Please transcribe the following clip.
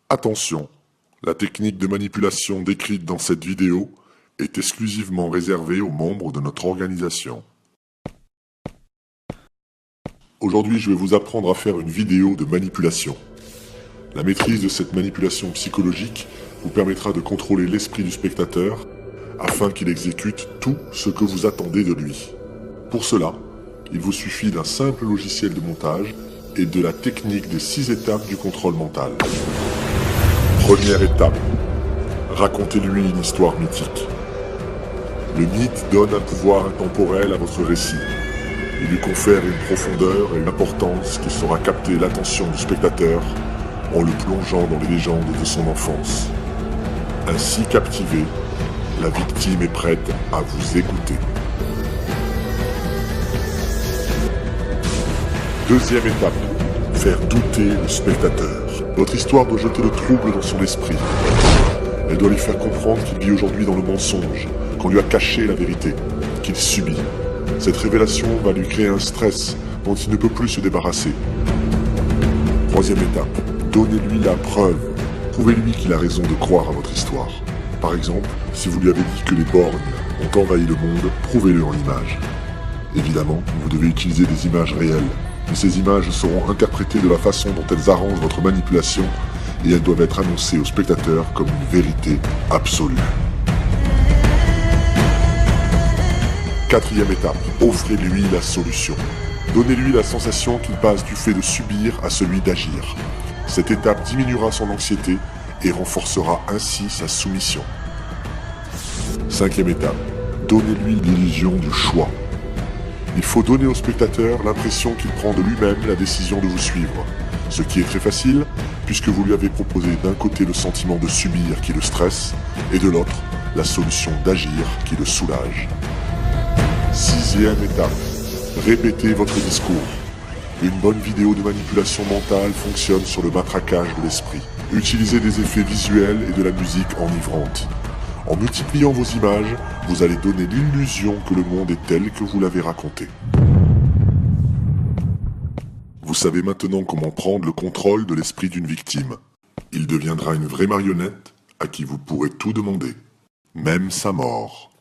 Attention, la technique de manipulation décrite dans cette vidéo est exclusivement réservée aux membres de notre organisation. Aujourd'hui, je vais vous apprendre à faire une vidéo de manipulation. La maîtrise de cette manipulation psychologique vous permettra de contrôler l'esprit du spectateur afin qu'il exécute tout ce que vous attendez de lui. Pour cela, il vous suffit d'un simple logiciel de montage et de la technique des 6 étapes du contrôle mental. Première étape, racontez-lui une histoire mythique. Le mythe donne un pouvoir intemporel à votre récit. Il lui confère une profondeur et une importance qui saura capter l'attention du spectateur en le plongeant dans les légendes de son enfance. Ainsi captivé, la victime est prête à vous écouter. Deuxième étape, faire douter le spectateur. Votre histoire doit jeter le trouble dans son esprit. Elle doit lui faire comprendre qu'il vit aujourd'hui dans le mensonge, qu'on lui a caché la vérité, qu'il subit. Cette révélation va lui créer un stress dont il ne peut plus se débarrasser. Troisième étape, donnez-lui la preuve. Prouvez-lui qu'il a raison de croire à votre histoire. Par exemple, si vous lui avez dit que les borgnes ont envahi le monde, prouvez-le en images. Évidemment, vous devez utiliser des images réelles, mais ces images seront interprétées de la façon dont elles arrangent votre manipulation et elles doivent être annoncées au spectateur comme une vérité absolue. Quatrième étape, offrez-lui la solution. Donnez-lui la sensation qu'il passe du fait de subir à celui d'agir. Cette étape diminuera son anxiété et renforcera ainsi sa soumission. Cinquième étape, donnez-lui l'illusion du choix. Il faut donner au spectateur l'impression qu'il prend de lui-même la décision de vous suivre. Ce qui est très facile, puisque vous lui avez proposé d'un côté le sentiment de subir qui le stresse, et de l'autre, la solution d'agir qui le soulage. Sixième étape, répétez votre discours. Une bonne vidéo de manipulation mentale fonctionne sur le matraquage de l'esprit. Utilisez des effets visuels et de la musique enivrante. En multipliant vos images, vous allez donner l'illusion que le monde est tel que vous l'avez raconté. Vous savez maintenant comment prendre le contrôle de l'esprit d'une victime. Il deviendra une vraie marionnette à qui vous pourrez tout demander, même sa mort.